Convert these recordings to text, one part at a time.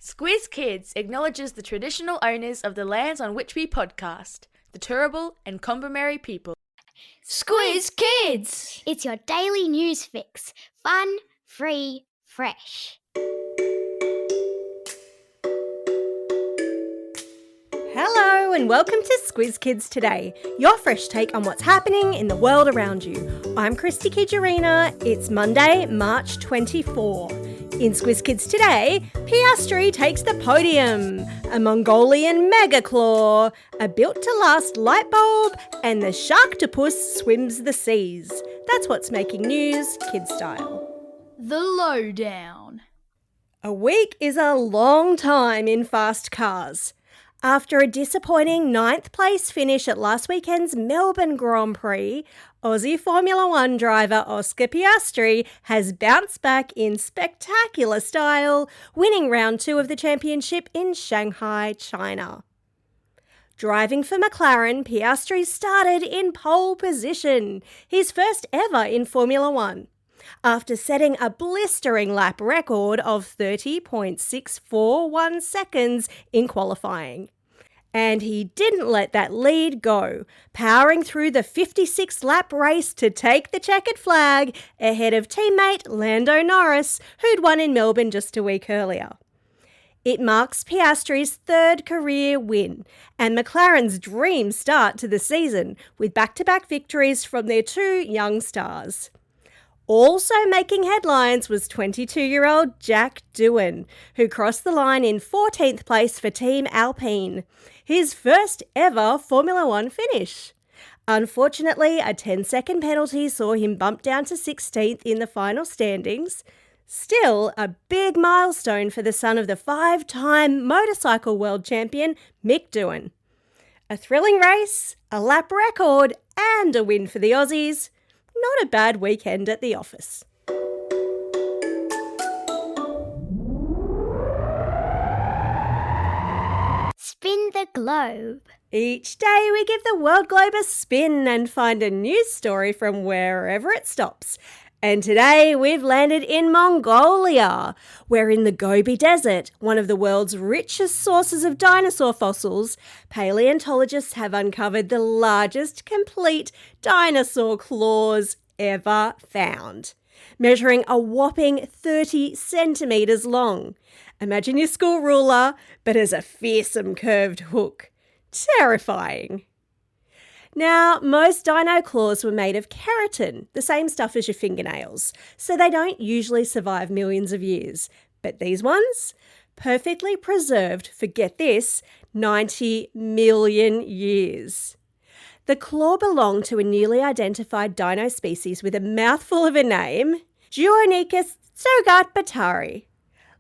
Squiz Kids acknowledges the traditional owners of the lands on which we podcast, the Turrbal and Kombumerri people. Squiz Kids! It's your daily news fix. Fun, free, fresh. Hello and welcome to Squiz Kids Today, your fresh take on what's happening in the world around you. I'm Christy Kijarina. It's Monday, March 24. In Squiz Kids Today, Piastri takes the podium, a Mongolian megaclaw, a built-to-last light bulb, and the Sharktopus swims the seas. That's what's making news, kid style. The Lowdown. A week is a long time in fast cars. After a disappointing 9th place finish at last weekend's Melbourne Grand Prix, Aussie Formula One driver Oscar Piastri has bounced back in spectacular style, winning round 2 of the championship in Shanghai, China. Driving for McLaren, Piastri started in pole position, his first ever in Formula One, after setting a blistering lap record of 30.641 seconds in qualifying. And he didn't let that lead go, powering through the 56-lap race to take the checkered flag ahead of teammate Lando Norris, who'd won in Melbourne just a week earlier. It marks Piastri's 3rd career win and McLaren's dream start to the season, with back-to-back victories from their 2 young stars. Also making headlines was 22-year-old Jack Doohan, who crossed the line in 14th place for Team Alpine, his first ever Formula One finish. Unfortunately, a 10-second penalty saw him bump down to 16th in the final standings. Still, a big milestone for the son of the 5-time motorcycle world champion Mick Doohan. A thrilling race, a lap record, and a win for the Aussies. Not a bad weekend at the office. Spin the globe. Each day we give the world globe a spin and find a news story from wherever it stops. And today we've landed in Mongolia, where in the Gobi Desert, one of the world's richest sources of dinosaur fossils, paleontologists have uncovered the largest complete dinosaur claws ever found, measuring a whopping 30 centimetres long. Imagine your school ruler, but as a fearsome curved hook. Terrifying. Now, most dino claws were made of keratin, the same stuff as your fingernails, so they don't usually survive millions of years. But these ones, perfectly preserved for, get this, 90 million years. The claw belonged to a newly identified dino species with a mouthful of a name, Duonicus tsogatbatari.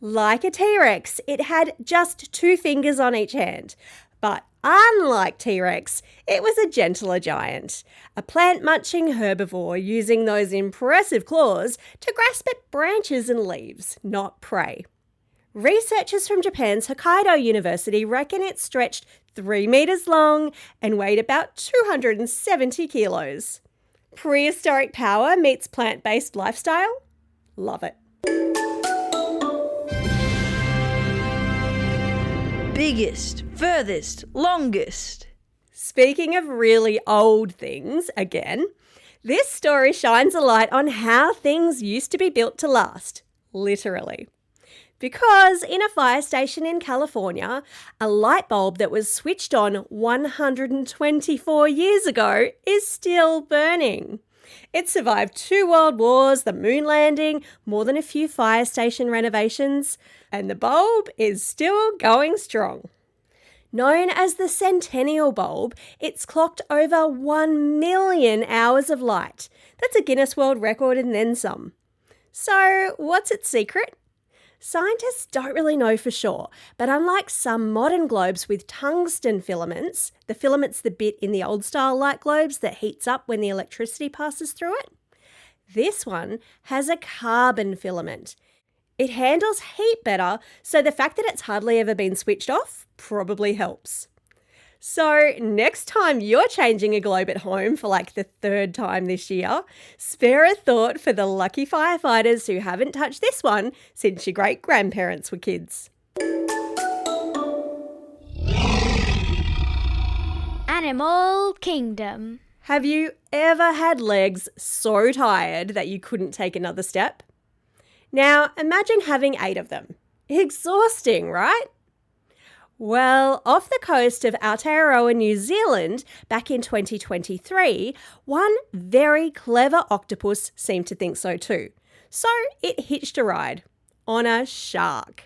Like a T-Rex, it had just 2 fingers on each hand. But unlike T-Rex, it was a gentler giant, a plant-munching herbivore using those impressive claws to grasp at branches and leaves, not prey. Researchers from Japan's Hokkaido University reckon it stretched 3 metres long and weighed about 270 kilos. Prehistoric power meets plant-based lifestyle? Love it. Biggest, furthest, longest. Speaking of really old things, again, this story shines a light on how things used to be built to last, literally. Because in a fire station in California, a light bulb that was switched on 124 years ago is still burning. It survived 2 world wars, the moon landing, more than a few fire station renovations, and the bulb is still going strong. Known as the Centennial Bulb, it's clocked over 1 million hours of light. That's a Guinness World Record and then some. So, what's its secret? Scientists don't really know for sure, but unlike some modern globes with tungsten filaments, the filament's the bit in the old-style light globes that heats up when the electricity passes through it, this one has a carbon filament. It handles heat better, so the fact that it's hardly ever been switched off probably helps. So next time you're changing a globe at home for like the 3rd time this year, spare a thought for the lucky firefighters who haven't touched this one since your great-grandparents were kids. Animal Kingdom. Have you ever had legs so tired that you couldn't take another step? Now, imagine having 8 of them. Exhausting, right? Well, off the coast of Aotearoa, New Zealand, back in 2023, one very clever octopus seemed to think so too. So it hitched a ride on a shark.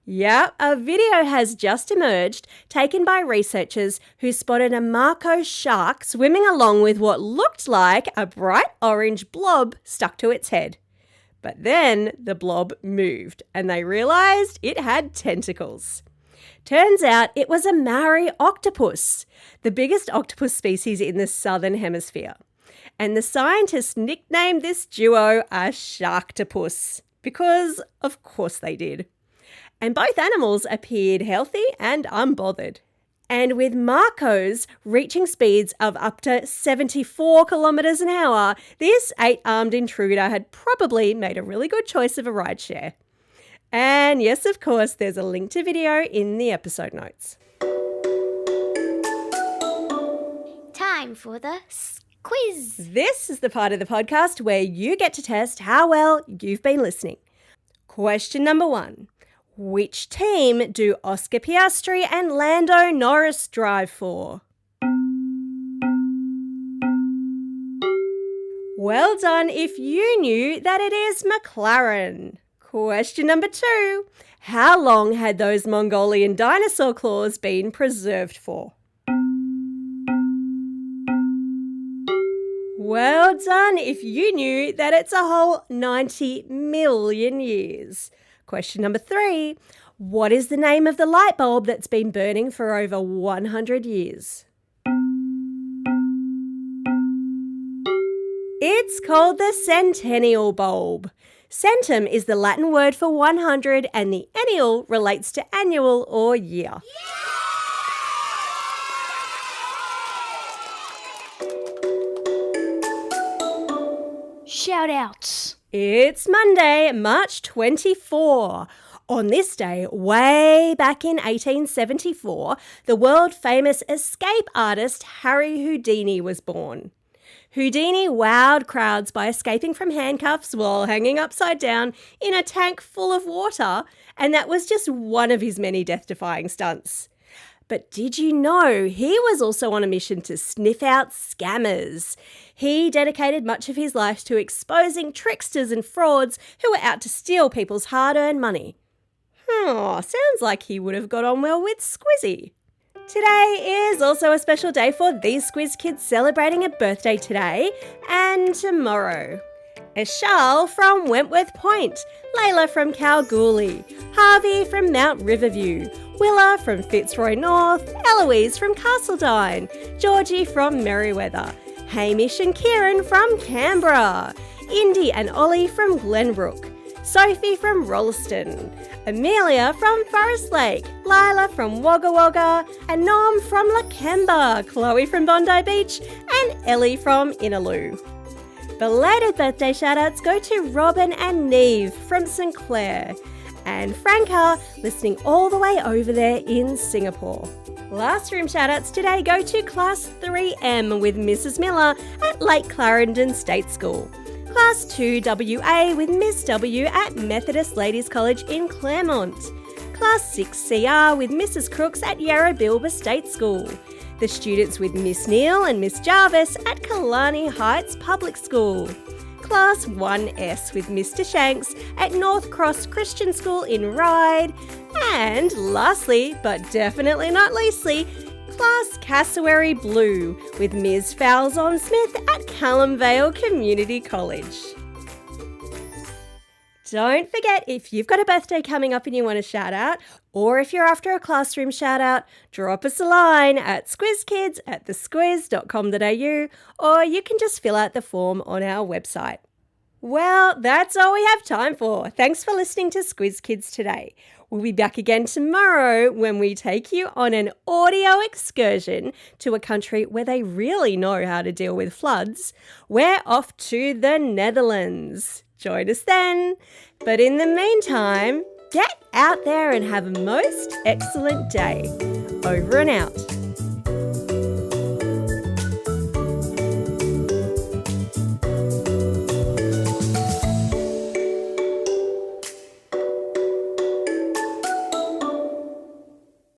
Yep, a video has just emerged taken by researchers who spotted a Mako shark swimming along with what looked like a bright orange blob stuck to its head. But then the blob moved and they realised it had tentacles. Turns out it was a Maori octopus, the biggest octopus species in the southern hemisphere. And the scientists nicknamed this duo a Sharktopus because, of course, they did. And both animals appeared healthy and unbothered. And with Makos reaching speeds of up to 74 kilometres an hour, this 8-armed intruder had probably made a really good choice of a rideshare. And yes, of course, there's a link to video in the episode notes. Time for the quiz. This is the part of the podcast where you get to test how well you've been listening. Question number 1. Which team do Oscar Piastri and Lando Norris drive for? Well done if you knew that it is McLaren. Question number 2. How long had those Mongolian dinosaur claws been preserved for? Well done if you knew that it's a whole 90 million years. Question number 3. What is the name of the light bulb that's been burning for over 100 years? It's called the centennial bulb. Centum is the Latin word for 100 and the ennial relates to annual or year. Shout outs. It's Monday, March 24. On this day, way back in 1874, the world-famous escape artist Harry Houdini was born. Houdini wowed crowds by escaping from handcuffs while hanging upside down in a tank full of water, and that was just one of his many death-defying stunts. But did you know he was also on a mission to sniff out scammers? He dedicated much of his life to exposing tricksters and frauds who were out to steal people's hard-earned money. Sounds like he would have got on well with Squizzy. Today is also a special day for these Squiz kids celebrating a birthday today and tomorrow. Ishal from Wentworth Point, Layla from Kalgoorlie, Harvey from Mount Riverview, Willa from Fitzroy North, Eloise from Castledine, Georgie from Merriweather, Hamish and Kieran from Canberra, Indy and Ollie from Glenbrook, Sophie from Rolleston, Amelia from Forest Lake, Lila from Wagga Wagga, and Nom from Lakemba, Chloe from Bondi Beach, and Ellie from Innaloo. Belated birthday shoutouts go to Robin and Neve from St Clair, and Franca listening all the way over there in Singapore. Last room shoutouts today go to Class 3M with Mrs Miller at Lake Clarendon State School. Class 2WA with Miss W at Methodist Ladies College in Claremont. Class 6CR with Mrs Crooks at Yarrabilba State School. The students with Miss Neal and Miss Jarvis at Killarney Heights Public School. Class 1S with Mr Shanks at North Cross Christian School in Ryde. And lastly, but definitely not leastly, Class Cassowary Blue with Ms Falzon Smith at Callum Vale Community College. Don't forget, if you've got a birthday coming up and you want a shout out, or if you're after a classroom shout out, drop us a line at squizkids@thesquiz.com.au, or you can just fill out the form on our website. Well, that's all we have time for. Thanks for listening to Squiz Kids today. We'll be back again tomorrow when we take you on an audio excursion to a country where they really know how to deal with floods. We're off to the Netherlands. Join us then. But in the meantime, get out there and have a most excellent day. Over and out.